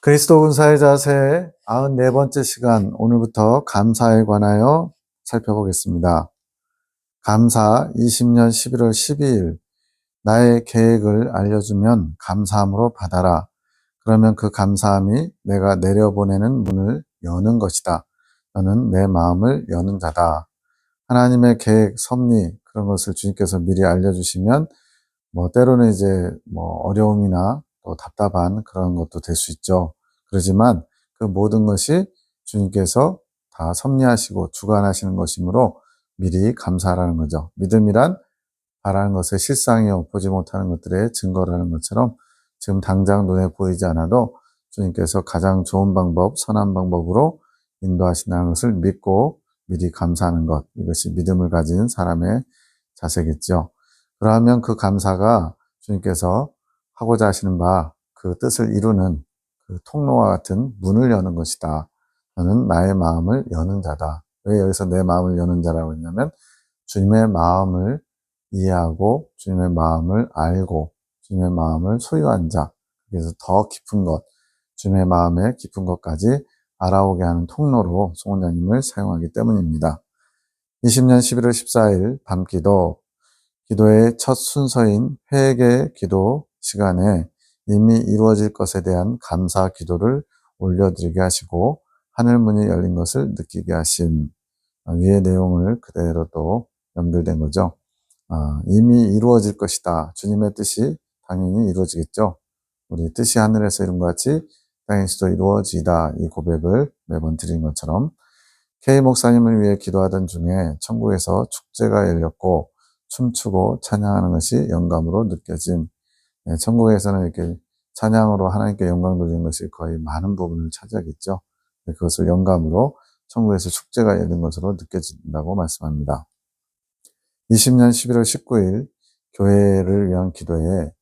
그리스도 군사의 자세 94번째 시간, 오늘부터 감사에 관하여 살펴보겠습니다. 감사 20년 11월 12일, 나의 계획을 알려주면 감사함으로 받아라. 그러면 그 감사함이 내가 내려보내는 문을 여는 것이다. 너는 내 마음을 여는 자다. 하나님의 계획, 섭리, 그런 것을 주님께서 미리 알려주시면 때로는 이제 어려움이나 또 답답한 그런 것도 될 수 있죠. 그러지만 그 모든 것이 주님께서 다 섭리하시고 주관하시는 것이므로 미리 감사하라는 거죠. 믿음이란 바라는 것의 실상이요 보지 못하는 것들의 증거라는 것처럼 지금 당장 눈에 보이지 않아도 주님께서 가장 좋은 방법, 선한 방법으로 인도하신다는 것을 믿고 미리 감사하는 것, 이것이 믿음을 가진 사람의 자세겠죠. 그러면 그 감사가 주님께서 하고자 하시는 바, 그 뜻을 이루는 그 통로와 같은 문을 여는 것이다. 너는 나의 마음을 여는 자다. 왜 여기서 내 마음을 여는 자라고 했냐면 주님의 마음을 이해하고 주님의 마음을 알고 주님의 마음을 소유한 자, 그래서 더 깊은 것, 주님의 마음의 깊은 것까지 알아오게 하는 통로로 송원장님을 사용하기 때문입니다. 20년 11월 14일 밤기도, 기도의 첫 순서인 회개 기도 시간에 이미 이루어질 것에 대한 감사 기도를 올려드리게 하시고 하늘문이 열린 것을 느끼게 하신 위의 내용을 그대로 또 연결된 거죠. 이미 이루어질 것이다. 주님의 뜻이 당연히 이루어지겠죠. 우리 뜻이 하늘에서 이룬 것 같이 땅에서도 이루어지다, 이 고백을 매번 드린 것처럼 K 목사님을 위해 기도하던 중에 천국에서 축제가 열렸고 춤추고 찬양하는 것이 영감으로 느껴짐. 천국에서는 이렇게 찬양으로 하나님께 영광 돌리는 것이 거의 많은 부분을 차지하겠죠. 그것을 영감으로 천국에서 축제가 열린 것으로 느껴진다고 말씀합니다. 20년 11월 19일 교회를 위한 기도에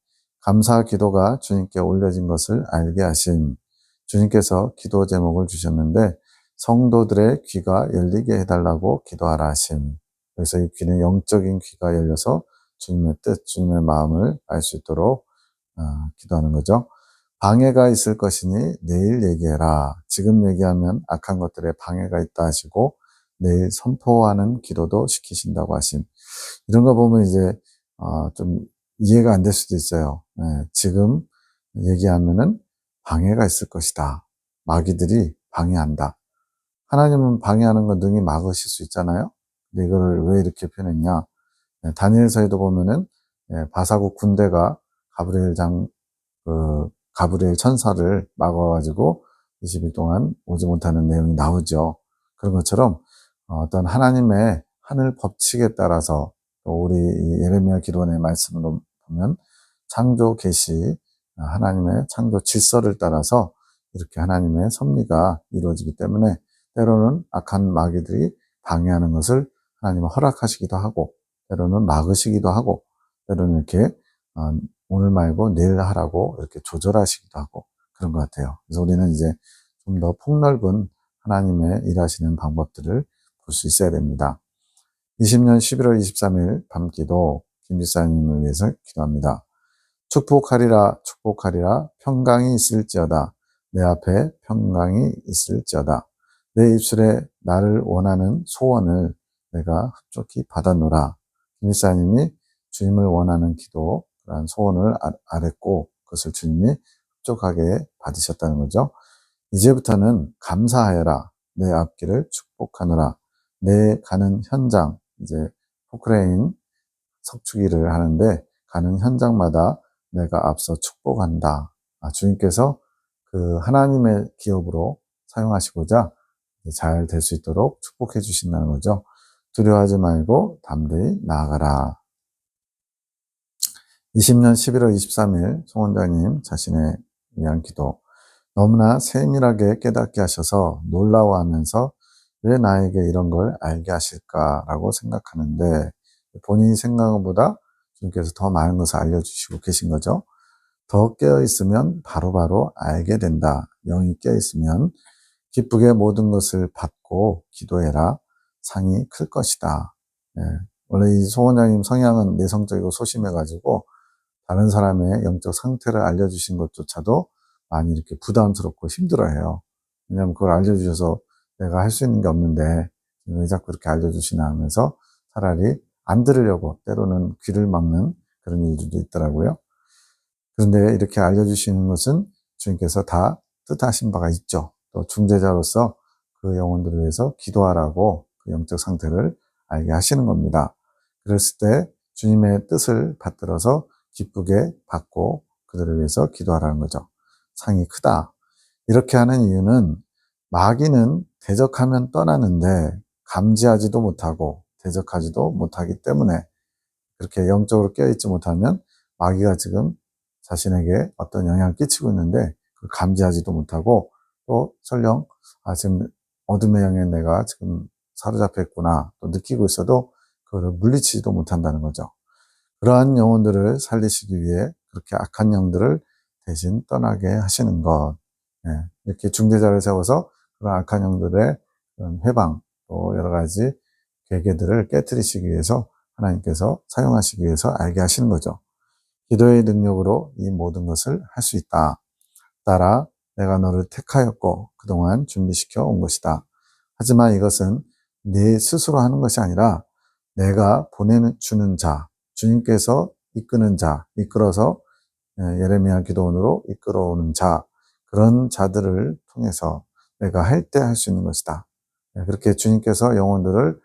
감사 기도가 주님께 올려진 것을 알게 하신 주님께서 기도 제목을 주셨는데 성도들의 귀가 열리게 해달라고 기도하라 하신, 그래서 이 귀는 영적인 귀가 열려서 주님의 뜻, 주님의 마음을 알 수 있도록 기도하는 거죠. 방해가 있을 것이니 내일 얘기해라. 지금 얘기하면 악한 것들에 방해가 있다 하시고 내일 선포하는 기도도 시키신다고 하신, 이런 거 보면 이제 좀 이해가 안 될 수도 있어요. 지금 얘기하면은 방해가 있을 것이다. 마귀들이 방해한다. 하나님은 방해하는 거 능히 막으실 수 있잖아요. 근데 이거를 왜 이렇게 표현했냐? 다니엘서에도 보면은 바사국 군대가 가브리엘 천사를 막아가지고 20일 동안 오지 못하는 내용이 나오죠. 그런 것처럼 어떤 하나님의 하늘 법칙에 따라서, 또 우리 예레미야 기도원의 말씀으로 보면 창조 계시, 하나님의 창조 질서를 따라서 이렇게 하나님의 섭리가 이루어지기 때문에 때로는 악한 마귀들이 방해하는 것을 하나님은 허락하시기도 하고, 때로는 막으시기도 하고, 때로는 이렇게 오늘 말고 내일 하라고 이렇게 조절하시기도 하고 그런 것 같아요. 그래서 우리는 이제 좀 더 폭넓은 하나님의 일하시는 방법들을 볼 수 있어야 됩니다. 20년 11월 23일 밤기도 김비사님을 위해서 기도합니다. 축복하리라, 축복하리라, 평강이 있을지어다. 내 앞에 평강이 있을지어다. 내 입술에 나를 원하는 소원을 내가 흡족히 받아노라. 김비사님이 주님을 원하는 기도, 그런 소원을 아랬고 그것을 주님이 흡족하게 받으셨다는 거죠. 이제부터는 감사하여라. 내 앞길을 축복하노라. 내 가는 현장, 이제 포크레인 석축일을 하는데 가는 현장마다 내가 앞서 축복한다. 주님께서 그 하나님의 기업으로 사용하시고자 잘 될 수 있도록 축복해 주신다는 거죠. 두려워하지 말고 담대히 나아가라. 20년 11월 23일 송원장님 자신의 위한 기도. 너무나 세밀하게 깨닫게 하셔서 놀라워하면서 왜 나에게 이런 걸 알게 하실까라고 생각하는데, 본인이 생각한 것보다 주님께서 더 많은 것을 알려주시고 계신 거죠. 더 깨어있으면 바로바로 알게 된다. 영이 깨어있으면 기쁘게 모든 것을 받고 기도해라. 상이 클 것이다. 원래 이 송원장님 성향은 내성적이고 소심해가지고 다른 사람의 영적 상태를 알려주신 것조차도 많이 이렇게 부담스럽고 힘들어해요. 왜냐하면 그걸 알려주셔서 내가 할 수 있는 게 없는데 왜 자꾸 그렇게 알려주시나 하면서 차라리 안 들으려고 때로는 귀를 막는 그런 일들도 있더라고요. 그런데 이렇게 알려주시는 것은 주님께서 다 뜻하신 바가 있죠. 또 중재자로서 그 영혼들을 위해서 기도하라고 그 영적 상태를 알게 하시는 겁니다. 그랬을 때 주님의 뜻을 받들어서 기쁘게 받고 그들을 위해서 기도하라는 거죠. 상이 크다. 이렇게 하는 이유는 마귀는 대적하면 떠나는데 감지하지도 못하고 대적하지도 못하기 때문에 그렇게 영적으로 깨어있지 못하면 마귀가 지금 자신에게 어떤 영향을 끼치고 있는데 그걸 감지하지도 못하고 또 설령 지금 어둠의 영에 내가 지금 사로잡혀 있구나 또 느끼고 있어도 그거를 물리치지도 못한다는 거죠. 그러한 영혼들을 살리시기 위해 그렇게 악한 영들을 대신 떠나게 하시는 것. 이렇게 중재자를 세워서 그런 악한 영들의 그런 해방 또 여러 가지 계계들을 깨뜨리시기 위해서 하나님께서 사용하시기 위해서 알게 하시는 거죠. 기도의 능력으로 이 모든 것을 할 수 있다. 따라 내가 너를 택하였고 그동안 준비시켜 온 것이다. 하지만 이것은 네 스스로 하는 것이 아니라 내가 보내주는 자, 주님께서 이끄는 자, 이끌어서 예레미야 기도원으로 이끌어오는 자, 그런 자들을 통해서 내가 할 때 할 수 있는 것이다. 그렇게 주님께서 영혼들을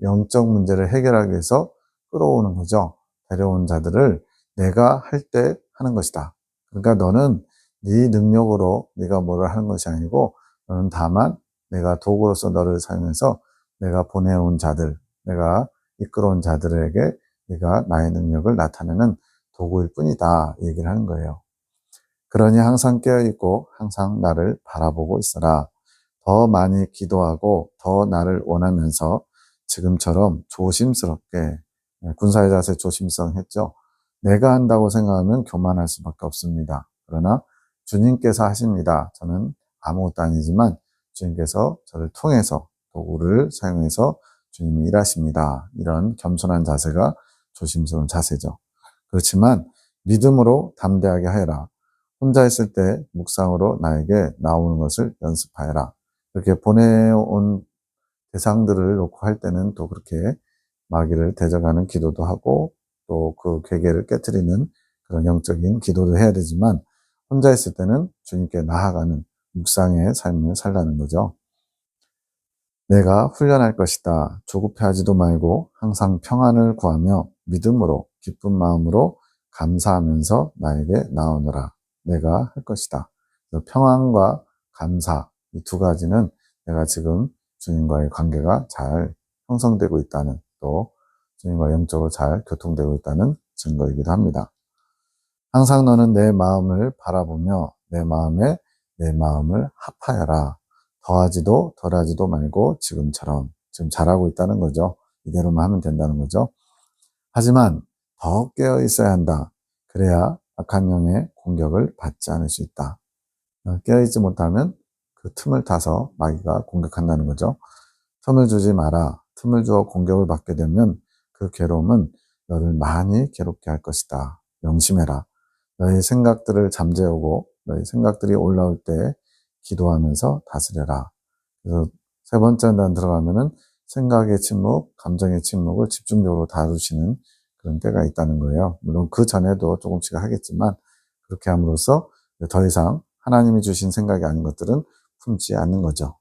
영적 문제를 해결하기 위해서 끌어오는 거죠. 데려온 자들을 내가 할 때 하는 것이다. 그러니까 너는 네 능력으로 네가 뭐를 하는 것이 아니고 너는 다만 내가 도구로서 너를 사용해서 내가 보내온 자들, 내가 이끌어온 자들에게 네가 나의 능력을 나타내는 도구일 뿐이다. 이 얘기를 하는 거예요. 그러니 항상 깨어있고 항상 나를 바라보고 있어라. 더 많이 기도하고 더 나를 원하면서 지금처럼 조심스럽게 군사의 자세 조심성 했죠. 내가 한다고 생각하면 교만할 수밖에 없습니다. 그러나 주님께서 하십니다. 저는 아무것도 아니지만 주님께서 저를 통해서 도구를 사용해서 주님이 일하십니다. 이런 겸손한 자세가 조심스러운 자세죠. 그렇지만 믿음으로 담대하게 하여라. 혼자 있을 때 묵상으로 나에게 나오는 것을 연습하여라. 그렇게 보내온 대상들을 놓고 할 때는 또 그렇게 마귀를 대적하는 기도도 하고 또 그 괴계를 깨뜨리는 그런 영적인 기도도 해야 되지만 혼자 있을 때는 주님께 나아가는 묵상의 삶을 살라는 거죠. 내가 훈련할 것이다. 조급해하지도 말고 항상 평안을 구하며 믿음으로 기쁜 마음으로 감사하면서 나에게 나오너라. 내가 할 것이다. 평안과 감사 이 두 가지는 내가 지금 주님과의 관계가 잘 형성되고 있다는 또 주님과 영적으로 잘 교통되고 있다는 증거이기도 합니다. 항상 너는 내 마음을 바라보며 내 마음에 내 마음을 합하여라. 더하지도 덜하지도 말고 지금처럼 지금 잘하고 있다는 거죠. 이대로만 하면 된다는 거죠. 하지만 더 깨어 있어야 한다. 그래야 악한 영의 공격을 받지 않을 수 있다. 깨어 있지 못하면 그 틈을 타서 마귀가 공격한다는 거죠. 틈을 주지 마라. 틈을 주어 공격을 받게 되면 그 괴로움은 너를 많이 괴롭게 할 것이다. 명심해라. 너의 생각들을 잠재우고 너의 생각들이 올라올 때 기도하면서 다스려라. 그래서 세 번째 단 들어가면은 생각의 침묵, 감정의 침묵을 집중적으로 다루시는 그런 때가 있다는 거예요. 물론 그 전에도 조금씩 하겠지만 그렇게 함으로써 더 이상 하나님이 주신 생각이 아닌 것들은 품지 않는 거죠.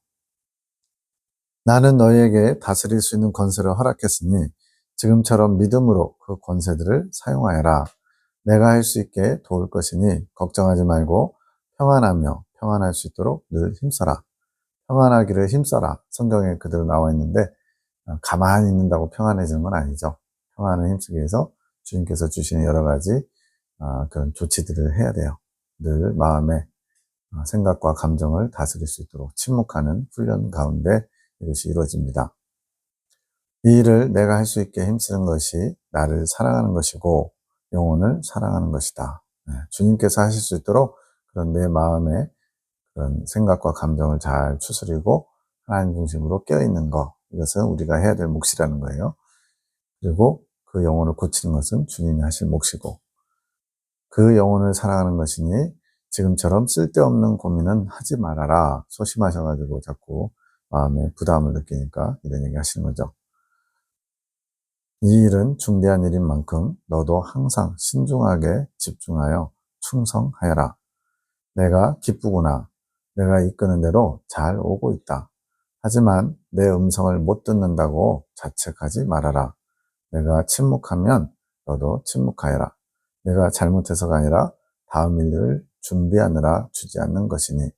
나는 너희에게 다스릴 수 있는 권세를 허락했으니 지금처럼 믿음으로 그 권세들을 사용하여라. 내가 할 수 있게 도울 것이니 걱정하지 말고 평안하며 평안할 수 있도록 늘 힘써라. 평안하기를 힘써라. 성경에 그대로 나와 있는데 가만히 있는다고 평안해지는 건 아니죠. 평안을 힘쓰기 위해서 주님께서 주시는 여러 가지 그런 조치들을 해야 돼요. 늘 마음의 생각과 감정을 다스릴 수 있도록 침묵하는 훈련 가운데 이것이 이루어집니다. 이 일을 내가 할 수 있게 힘쓰는 것이 나를 사랑하는 것이고 영혼을 사랑하는 것이다. 주님께서 하실 수 있도록 그런 내 마음의 그런 생각과 감정을 잘 추스리고 하나님 중심으로 깨어있는 것, 이것은 우리가 해야 될 몫이라는 거예요. 그리고 그 영혼을 고치는 것은 주님이 하실 몫이고 그 영혼을 사랑하는 것이니 지금처럼 쓸데없는 고민은 하지 말아라. 소심하셔가지고 자꾸 마음에 부담을 느끼니까 이런 얘기 하시는 거죠. 이 일은 중대한 일인 만큼 너도 항상 신중하게 집중하여 충성하여라. 내가 기쁘구나. 내가 이끄는 대로 잘 오고 있다. 하지만 내 음성을 못 듣는다고 자책하지 말아라. 내가 침묵하면 너도 침묵하여라. 내가 잘못해서가 아니라 다음 일을 준비하느라 주지 않는 것이니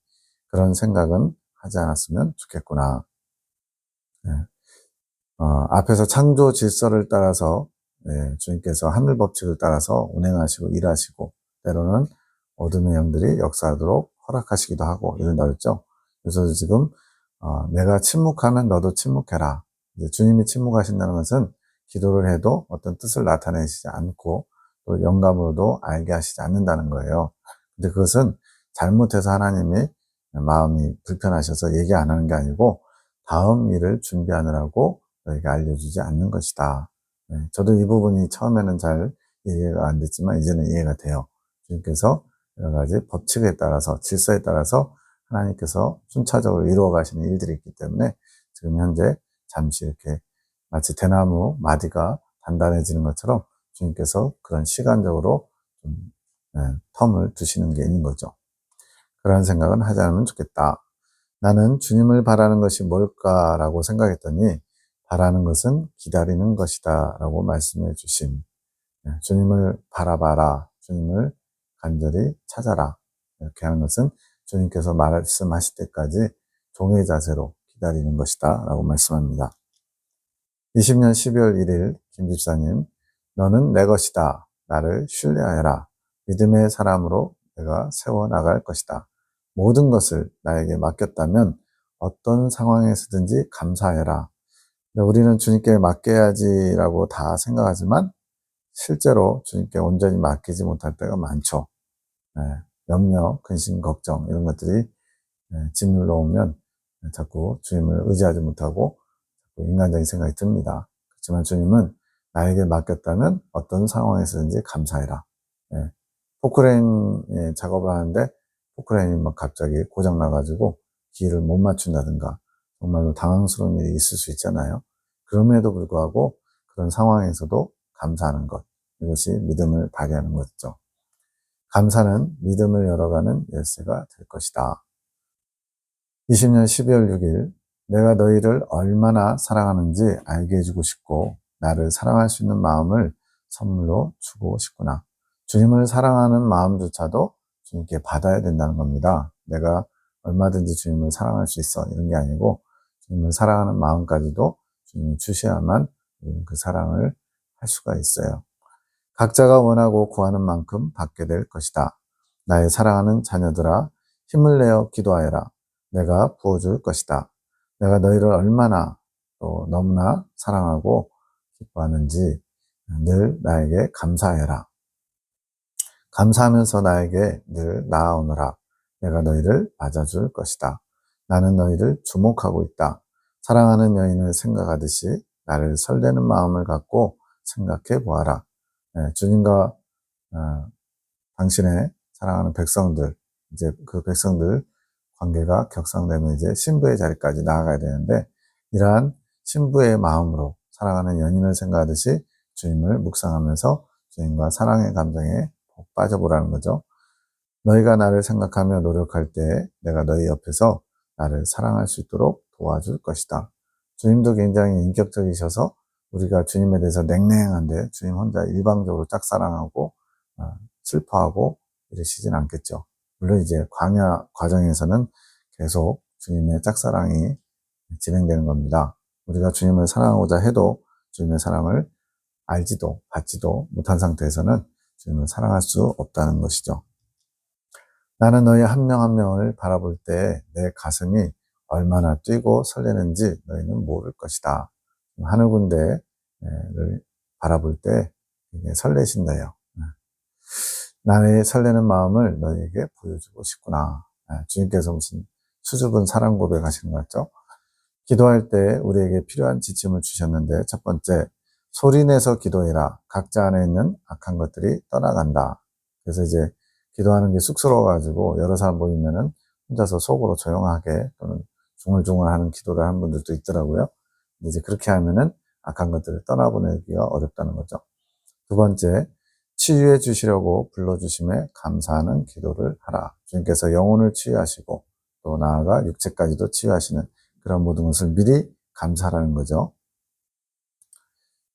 그런 생각은 하지 않았으면 좋겠구나. 네. 앞에서 창조 질서를 따라서 주님께서 하늘 법칙을 따라서 운행하시고 일하시고 때로는 어둠의 영들이 역사하도록 허락하시기도 하고 이런다 그랬죠. 그래서 지금 내가 침묵하면 너도 침묵해라. 이제 주님이 침묵하신다는 것은 기도를 해도 어떤 뜻을 나타내시지 않고 또 영감으로도 알게 하시지 않는다는 거예요. 근데 그것은 잘못해서 하나님이 마음이 불편하셔서 얘기 안 하는 게 아니고 다음 일을 준비하느라고 너에게 알려주지 않는 것이다. 저도 이 부분이 처음에는 잘 이해가 안 됐지만 이제는 이해가 돼요. 주님께서 여러 가지 법칙에 따라서 질서에 따라서 하나님께서 순차적으로 이루어 가시는 일들이 있기 때문에 지금 현재 잠시 이렇게 마치 대나무 마디가 단단해지는 것처럼 주님께서 그런 시간적으로 좀 텀을 두시는 게 있는 거죠. 그런 생각은 하지 않으면 좋겠다. 나는 주님을 바라는 것이 뭘까라고 생각했더니 바라는 것은 기다리는 것이다 라고 말씀해 주심. 주님을 바라봐라. 주님을 간절히 찾아라. 이렇게 하는 것은 주님께서 말씀하실 때까지 종의 자세로 기다리는 것이다 라고 말씀합니다. 20년 12월 1일 김 집사님, 너는 내 것이다. 나를 신뢰하여라. 믿음의 사람으로 내가 세워나갈 것이다. 모든 것을 나에게 맡겼다면 어떤 상황에서든지 감사해라. 우리는 주님께 맡겨야지라고 다 생각하지만 실제로 주님께 온전히 맡기지 못할 때가 많죠. 염려, 근심, 걱정 이런 것들이 짓눌러 오면 자꾸 주님을 의지하지 못하고 인간적인 생각이 듭니다. 그렇지만 주님은 나에게 맡겼다면 어떤 상황에서든지 감사해라. 포크레인 작업을 하는데 포크레인이 막 갑자기 고장나가지고 기회를 못 맞춘다든가 정말로 당황스러운 일이 있을 수 있잖아요. 그럼에도 불구하고 그런 상황에서도 감사하는 것. 이것이 믿음을 발휘하는 것이죠. 감사는 믿음을 열어가는 열쇠가 될 것이다. 20년 12월 6일 내가 너희를 얼마나 사랑하는지 알게 해주고 싶고 나를 사랑할 수 있는 마음을 선물로 주고 싶구나. 주님을 사랑하는 마음조차도 주님께 받아야 된다는 겁니다. 내가 얼마든지 주님을 사랑할 수 있어 이런 게 아니고 주님을 사랑하는 마음까지도 주님이 주셔야만 우리는 그 사랑을 할 수가 있어요. 각자가 원하고 구하는 만큼 받게 될 것이다. 나의 사랑하는 자녀들아 힘을 내어 기도하여라. 내가 부어줄 것이다. 내가 너희를 얼마나 또 너무나 사랑하고 기뻐하는지 늘 나에게 감사해라. 감사하면서 나에게 늘 나아오너라. 내가 너희를 맞아줄 것이다. 나는 너희를 주목하고 있다. 사랑하는 여인을 생각하듯이 나를 설레는 마음을 갖고 생각해 보아라. 주님과 당신의 사랑하는 백성들, 이제 그 백성들 관계가 격상되면 이제 신부의 자리까지 나아가야 되는데 이러한 신부의 마음으로 사랑하는 연인을 생각하듯이 주님을 묵상하면서 주님과 사랑의 감정에 빠져보라는 거죠. 너희가 나를 생각하며 노력할 때 내가 너희 옆에서 나를 사랑할 수 있도록 도와줄 것이다. 주님도 굉장히 인격적이셔서 우리가 주님에 대해서 냉랭한데 주님 혼자 일방적으로 짝사랑하고 슬퍼하고 이러시진 않겠죠. 물론 이제 광야 과정에서는 계속 주님의 짝사랑이 진행되는 겁니다. 우리가 주님을 사랑하고자 해도 주님의 사랑을 알지도 받지도 못한 상태에서는 주님을 사랑할 수 없다는 것이죠. 나는 너희 한 명 한 명을 바라볼 때 내 가슴이 얼마나 뛰고 설레는지 너희는 모를 것이다. 하늘 군대를 바라볼 때 설레신다요. 나의 설레는 마음을 너희에게 보여주고 싶구나. 주님께서 무슨 수줍은 사랑 고백하시는 것 같죠? 기도할 때 우리에게 필요한 지침을 주셨는데 첫 번째, 소리내서 기도해라. 각자 안에 있는 악한 것들이 떠나간다. 그래서 이제 기도하는 게 쑥스러워가지고 여러 사람 모이면은 혼자서 속으로 조용하게 또는 중얼중얼 하는 기도를 하는 분들도 있더라고요. 이제 그렇게 하면은 악한 것들을 떠나보내기가 어렵다는 거죠. 두 번째, 치유해 주시려고 불러주심에 감사하는 기도를 하라. 주님께서 영혼을 치유하시고 또 나아가 육체까지도 치유하시는 그런 모든 것을 미리 감사하라는 거죠.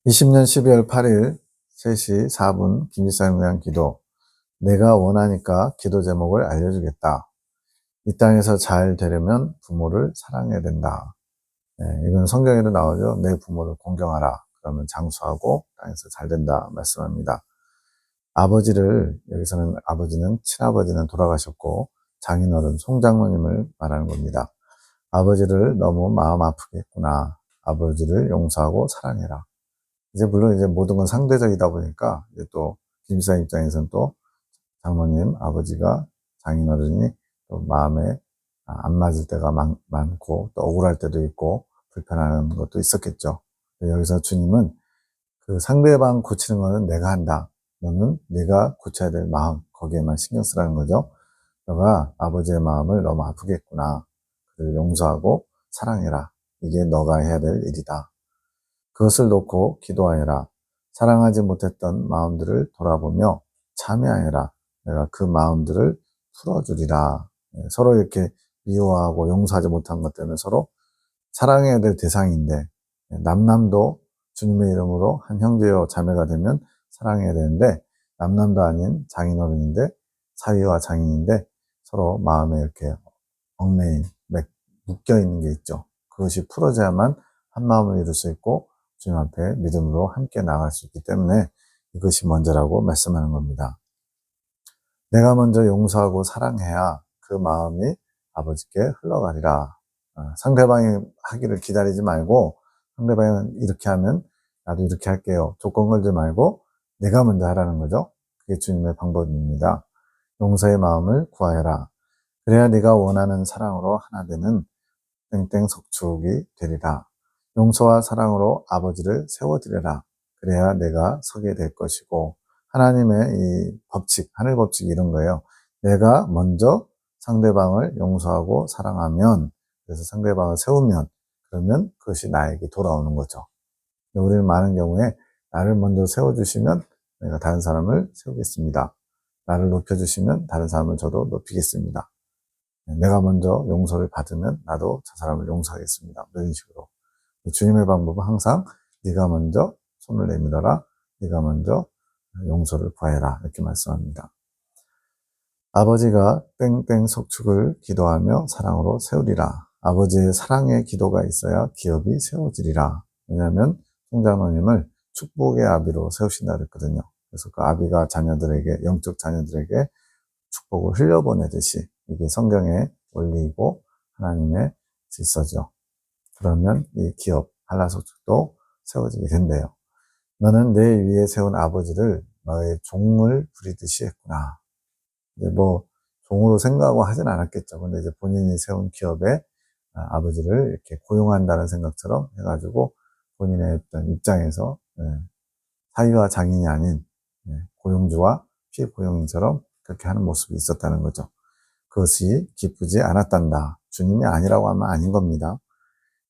20년 12월 8일 3시 4분 김일성을 위한 기도. 내가 원하니까 기도 제목을 알려주겠다. 이 땅에서 잘 되려면 부모를 사랑해야 된다. 네, 이건 성경에도 나오죠. 내 부모를 공경하라. 그러면 장수하고 땅에서 잘 된다 말씀합니다. 아버지를, 여기서는 아버지는 친아버지는 돌아가셨고 장인어른 송장모님을 말하는 겁니다. 아버지를 너무 마음 아프게 했구나. 아버지를 용서하고 사랑해라. 이제 물론 이제 모든 건 상대적이다 보니까 이제 또 김사 입장에서는 또 장모님, 아버지가 장인어른이 또 마음에 안 맞을 때가 많고 또 억울할 때도 있고 불편한 것도 있었겠죠. 여기서 주님은 그 상대방 고치는 거는 내가 한다. 너는 네가 고쳐야 될 마음 거기에만 신경 쓰라는 거죠. 너가 아버지의 마음을 너무 아프게 했구나. 그를 용서하고 사랑해라. 이게 너가 해야 될 일이다. 그것을 놓고 기도하여라. 사랑하지 못했던 마음들을 돌아보며 참여하여라. 내가 그 마음들을 풀어주리라. 서로 이렇게 미워하고 용서하지 못한 것 때문에 서로 사랑해야 될 대상인데 남남도 주님의 이름으로 한 형제요 자매가 되면 사랑해야 되는데 남남도 아닌 장인어른인데 사위와 장인인데 서로 마음에 이렇게 얽매인 묶여 있는 게 있죠. 그것이 풀어져야만 한 마음을 이룰 수 있고 주님 앞에 믿음으로 함께 나갈 수 있기 때문에 이것이 먼저라고 말씀하는 겁니다. 내가 먼저 용서하고 사랑해야 그 마음이 아버지께 흘러가리라. 상대방이 하기를 기다리지 말고 상대방이 이렇게 하면 나도 이렇게 할게요. 조건 걸지 말고 내가 먼저 하라는 거죠. 그게 주님의 방법입니다. 용서의 마음을 구하여라. 그래야 네가 원하는 사랑으로 하나 되는 땡땡 석축이 되리라. 용서와 사랑으로 아버지를 세워드려라. 그래야 내가 서게 될 것이고 하나님의 이 법칙, 하늘 법칙이 이런 거예요. 내가 먼저 상대방을 용서하고 사랑하면 그래서 상대방을 세우면 그러면 그것이 나에게 돌아오는 거죠. 우리는 많은 경우에 나를 먼저 세워주시면 내가 다른 사람을 세우겠습니다. 나를 높여주시면 다른 사람을 저도 높이겠습니다. 내가 먼저 용서를 받으면 나도 저 사람을 용서하겠습니다. 이런 식으로. 주님의 방법은 항상 네가 먼저 손을 내밀어라. 네가 먼저 용서를 구해라. 이렇게 말씀합니다. 아버지가 땡땡 석축을 기도하며 사랑으로 세우리라. 아버지의 사랑의 기도가 있어야 기업이 세워지리라. 왜냐하면 송장로님을 축복의 아비로 세우신다 그랬거든요. 그래서 그 아비가 자녀들에게, 영적 자녀들에게 축복을 흘려보내듯이 이게 성경의 원리이고 하나님의 질서죠. 그러면 이 기업, 한라석축도 세워지게 된대요. 너는 내 위에 세운 아버지를 너의 종을 부리듯이 했구나. 이제 뭐 종으로 생각하고 하진 않았겠죠. 근데 이제 본인이 세운 기업에 아버지를 이렇게 고용한다는 생각처럼 해가지고 본인의 어떤 입장에서 사위와 장인이 아닌 고용주와 피고용인처럼 그렇게 하는 모습이 있었다는 거죠. 그것이 기쁘지 않았단다. 주님이 아니라고 하면 아닌 겁니다.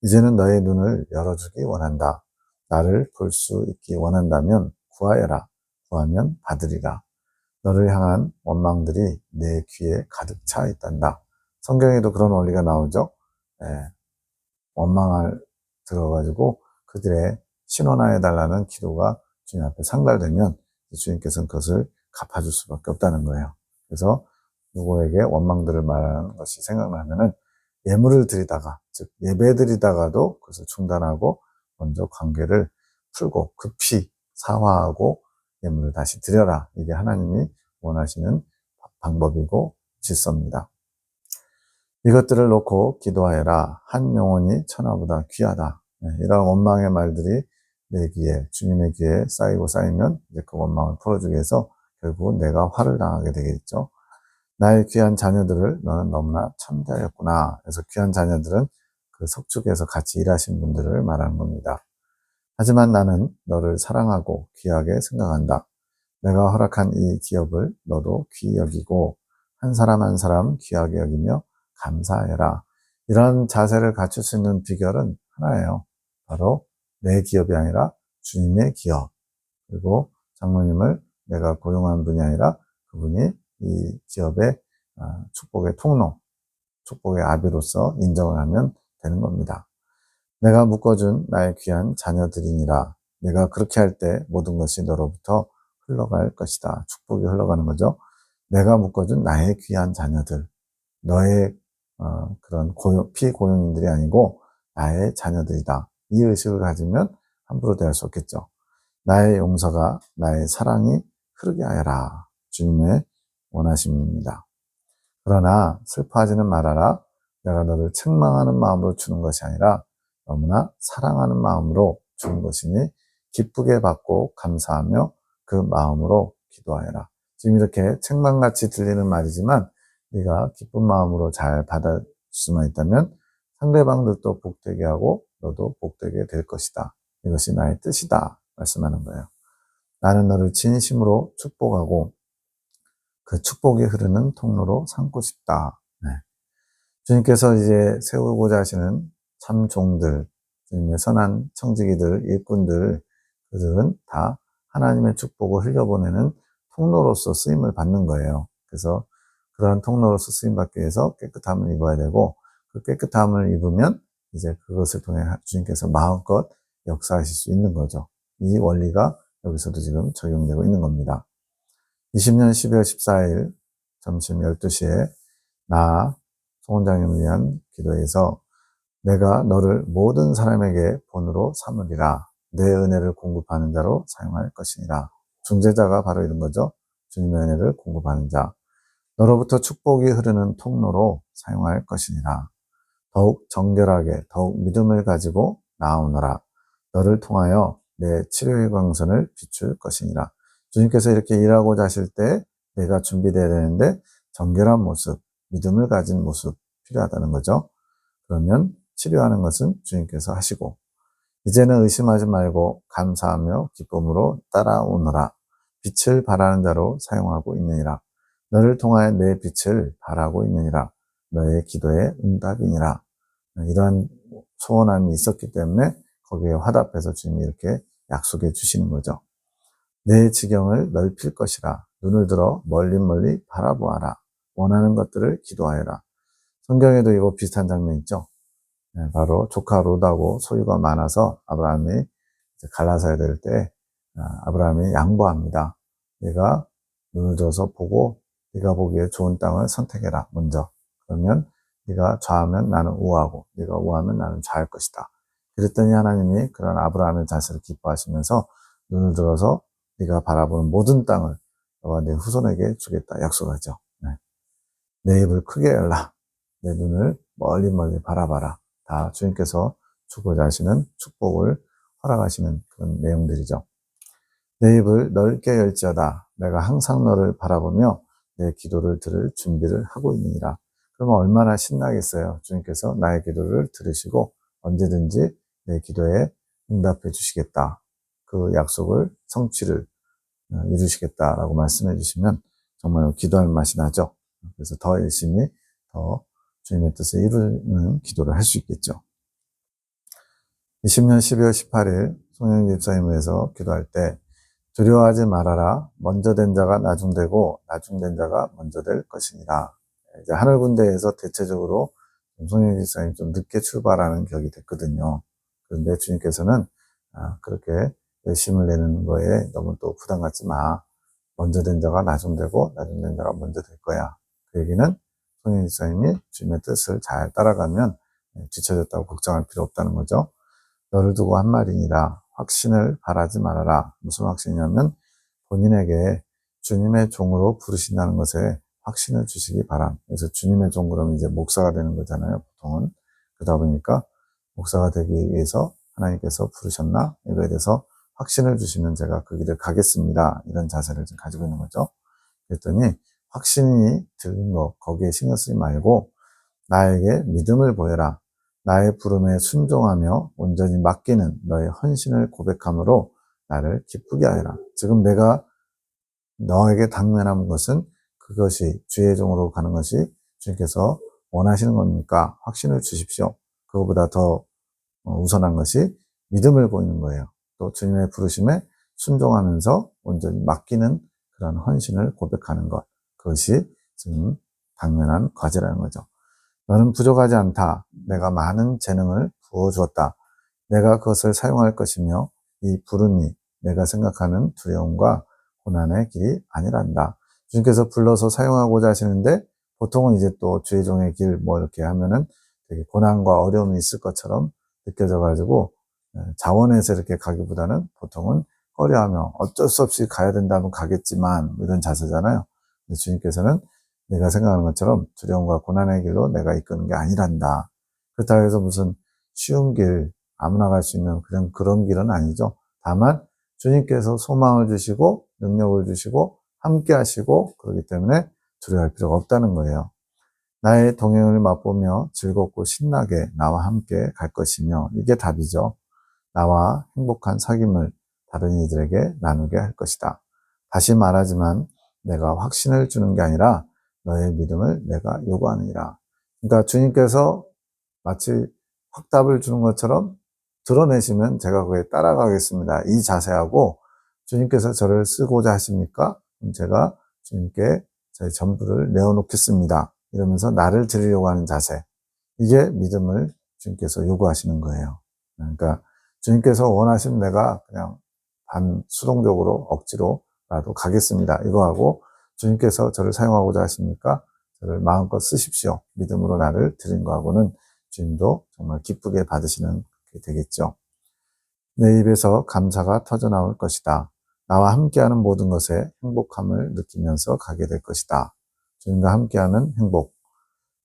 이제는 너의 눈을 열어주기 원한다. 나를 볼 수 있기 원한다면 구하여라. 구하면 받으리라. 너를 향한 원망들이 내 귀에 가득 차 있단다. 성경에도 그런 원리가 나오죠. 원망을 들어가지고 그들의 신원하여 달라는 기도가 주님 앞에 상달되면 주님께서는 그것을 갚아줄 수밖에 없다는 거예요. 그래서 누구에게 원망들을 말하는 것이 생각나면은 예물을 드리다가, 즉 예배 드리다가도 그것을 중단하고 먼저 관계를 풀고 급히 사화하고 예물을 다시 드려라. 이게 하나님이 원하시는 방법이고 질서입니다. 이것들을 놓고 기도하여라. 한 영혼이 천하보다 귀하다. 이런 원망의 말들이 내 귀에, 주님의 귀에 쌓이고 쌓이면 이제 그 원망을 풀어주기 위해서 결국은 내가 화를 당하게 되겠죠. 나의 귀한 자녀들을 너는 너무나 참대하였구나. 그래서 귀한 자녀들은 그 석축에서 같이 일하신 분들을 말하는 겁니다. 하지만 나는 너를 사랑하고 귀하게 생각한다. 내가 허락한 이 기업을 너도 귀히 여기고 한 사람 한 사람 귀하게 여기며 감사해라. 이런 자세를 갖출 수 있는 비결은 하나예요. 바로 내 기업이 아니라 주님의 기업. 그리고 장로님을 내가 고용한 분이 아니라 그분이 이 기업의 축복의 통로, 축복의 아비로서 인정을 하면 되는 겁니다. 내가 묶어준 나의 귀한 자녀들이니라. 내가 그렇게 할 때 모든 것이 너로부터 흘러갈 것이다. 축복이 흘러가는 거죠. 내가 묶어준 나의 귀한 자녀들, 너의 그런 피고용인들이 아니고 나의 자녀들이다. 이 의식을 가지면 함부로 대할 수 없겠죠. 나의 용서가 나의 사랑이 흐르게 하여라. 주님의 원하심입니다. 그러나 슬퍼하지는 말아라. 내가 너를 책망하는 마음으로 주는 것이 아니라 너무나 사랑하는 마음으로 주는 것이니 기쁘게 받고 감사하며 그 마음으로 기도하여라. 지금 이렇게 책망같이 들리는 말이지만 네가 기쁜 마음으로 잘 받을 수만 있다면 상대방들도 복되게 하고 너도 복되게 될 것이다. 이것이 나의 뜻이다. 말씀하는 거예요. 나는 너를 진심으로 축복하고 그 축복이 흐르는 통로로 삼고 싶다. 네. 주님께서 이제 세우고자 하시는 참 종들, 주님의 선한 청지기들, 일꾼들, 그들은 다 하나님의 축복을 흘려보내는 통로로서 쓰임을 받는 거예요. 그래서 그러한 통로로서 쓰임받기 위해서 깨끗함을 입어야 되고, 그 깨끗함을 입으면 이제 그것을 통해 주님께서 마음껏 역사하실 수 있는 거죠. 이 원리가 여기서도 지금 적용되고 있는 겁니다. 20년 12월 14일 점심 12시에 나 송원장님을 위한 기도에서 내가 너를 모든 사람에게 본으로 삼으리라. 내 은혜를 공급하는 자로 사용할 것이니라. 중재자가 바로 이런 거죠. 주님의 은혜를 공급하는 자. 너로부터 축복이 흐르는 통로로 사용할 것이니라. 더욱 정결하게 더욱 믿음을 가지고 나오너라. 너를 통하여 내 치료의 광선을 비출 것이니라. 주님께서 이렇게 일하고자 하실 때 내가 준비되어야 되는데 정결한 모습, 믿음을 가진 모습 필요하다는 거죠. 그러면 치료하는 것은 주님께서 하시고 이제는 의심하지 말고 감사하며 기쁨으로 따라오너라. 빛을 발하는 자로 사용하고 있느니라. 너를 통하여 내 빛을 발하고 있느니라. 너의 기도의 응답이니라. 이러한 소원함이 있었기 때문에 거기에 화답해서 주님이 이렇게 약속해 주시는 거죠. 내 지경을 넓힐 것이라. 눈을 들어 멀리 바라보아라. 원하는 것들을 기도하여라. 성경에도 이거 비슷한 장면 있죠. 바로 조카 롯하고 소유가 많아서 아브라함이 갈라서야 될 때 아브라함이 양보합니다. 네가 눈을 들어서 보고 네가 보기에 좋은 땅을 선택해라. 먼저. 그러면 네가 좌하면 나는 우하고 네가 우하면 나는 좌할 것이다. 그랬더니 하나님이 그런 아브라함의 자세를 기뻐하시면서 눈을 들어서 네가 바라보는 모든 땅을 너가 내 후손에게 주겠다 약속하죠. 내 입을 크게 열라. 내 눈을 멀리 바라봐라. 다 주님께서 주고자 하시는 축복을 허락하시는 그런 내용들이죠. 내 입을 넓게 열지어다. 내가 항상 너를 바라보며 내 기도를 들을 준비를 하고 있느니라. 그러면 얼마나 신나겠어요. 주님께서 나의 기도를 들으시고 언제든지 내 기도에 응답해 주시겠다. 그 약속을 성취를 이루시겠다라고 말씀해 주시면 정말 기도할 맛이 나죠. 그래서 더 열심히 더 주님의 뜻을 이루는 기도를 할 수 있겠죠. 20년 12월 18일 송영기 집사님을 위해서 기도할 때 두려워하지 말아라. 먼저 된 자가 나중되고 나중된 자가 먼저 될 것이니라. 이제 하늘 군대에서 대체적으로 송영기 집사님이 좀 늦게 출발하는 격이 됐거든요. 그런데 주님께서는 그렇게 열심을 내는 거에 너무 또 부담 갖지 마. 먼저 된 자가 나중되고 나중된 자가 먼저 될 거야. 그 얘기는 송영기 집사님이 주님의 뜻을 잘 따라가면 뒤처졌다고 걱정할 필요 없다는 거죠. 너를 두고 한 말이니라. 확신을 바라지 말아라. 무슨 확신이냐면 본인에게 주님의 종으로 부르신다는 것에 확신을 주시기 바람. 그래서 주님의 종 그러면 이제 목사가 되는 거잖아요. 보통은. 그러다 보니까 목사가 되기 위해서 하나님께서 부르셨나? 이거에 대해서 확신을 주시면 제가 그 길을 가겠습니다. 이런 자세를 지금 가지고 있는 거죠. 그랬더니 확신이 드는 거 거기에 신경 쓰지 말고 나에게 믿음을 보여라. 나의 부름에 순종하며 온전히 맡기는 너의 헌신을 고백함으로 나를 기쁘게 하여라. 지금 내가 너에게 당면한 것은 그것이 주의 종으로 가는 것이 주님께서 원하시는 겁니까? 확신을 주십시오. 그것보다 더 우선한 것이 믿음을 보이는 거예요. 또 주님의 부르심에 순종하면서 온전히 맡기는 그런 헌신을 고백하는 것. 그것이 지금 당면한 과제라는 거죠. 너는 부족하지 않다. 내가 많은 재능을 부어주었다. 내가 그것을 사용할 것이며 이 부름이 내가 생각하는 두려움과 고난의 길이 아니란다. 주님께서 불러서 사용하고자 하시는데 보통은 이제 또 주의 종의 길 뭐 이렇게 하면은 되게 고난과 어려움이 있을 것처럼 느껴져 가지고 자원해서 이렇게 가기보다는 보통은 꺼려하며 어쩔 수 없이 가야 된다면 가겠지만 이런 자세잖아요. 근데 주님께서는 내가 생각하는 것처럼 두려움과 고난의 길로 내가 이끄는 게 아니란다. 그렇다고 해서 무슨 쉬운 길, 아무나 갈 수 있는 그런 길은 아니죠. 다만 주님께서 소망을 주시고 능력을 주시고 함께 하시고 그렇기 때문에 두려워할 필요가 없다는 거예요. 나의 동행을 맛보며 즐겁고 신나게 나와 함께 갈 것이며 이게 답이죠. 나와 행복한 사귐을 다른 이들에게 나누게 할 것이다. 다시 말하지만 내가 확신을 주는 게 아니라 너의 믿음을 내가 요구하느니라. 그러니까 주님께서 마치 확답을 주는 것처럼 드러내시면 제가 그에 따라가겠습니다. 이 자세하고 주님께서 저를 쓰고자 하십니까? 그럼 제가 주님께 저의 전부를 내어놓겠습니다. 이러면서 나를 드리려고 하는 자세. 이게 믿음을 주님께서 요구하시는 거예요. 그러니까 주님께서 원하시면 내가 그냥 반수동적으로 억지로라도 가겠습니다. 이거 하고 주님께서 저를 사용하고자 하십니까? 저를 마음껏 쓰십시오. 믿음으로 나를 드린 거하고는 주님도 정말 기쁘게 받으시는 게 되겠죠. 내 입에서 감사가 터져 나올 것이다. 나와 함께하는 모든 것에 행복함을 느끼면서 가게 될 것이다. 주님과 함께하는 행복.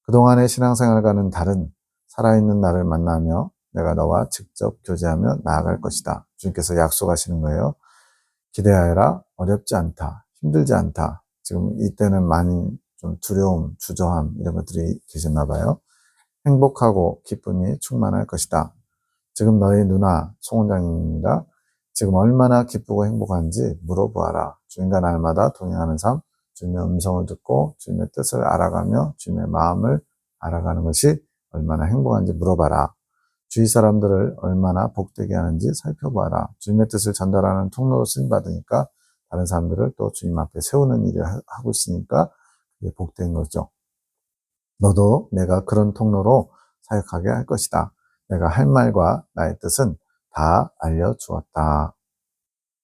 그동안의 신앙생활과는 다른 살아있는 나를 만나며 내가 너와 직접 교제하며 나아갈 것이다. 주님께서 약속하시는 거예요. 기대하여라. 어렵지 않다. 힘들지 않다. 지금 이때는 많이 좀 두려움, 주저함 이런 것들이 계셨나 봐요. 행복하고 기쁨이 충만할 것이다. 지금 너희 누나 송 원장님입니다. 지금 얼마나 기쁘고 행복한지 물어보아라. 주님과 날마다 동행하는 삶, 주님의 음성을 듣고 주님의 뜻을 알아가며 주님의 마음을 알아가는 것이 얼마나 행복한지 물어봐라. 주위 사람들을 얼마나 복되게 하는지 살펴봐라. 주님의 뜻을 전달하는 통로로 쓰임받으니까 다른 사람들을 또 주님 앞에 세우는 일을 하고 있으니까 그게 복된 거죠. 너도 내가 그런 통로로 사역하게 할 것이다. 내가 할 말과 나의 뜻은 다 알려주었다.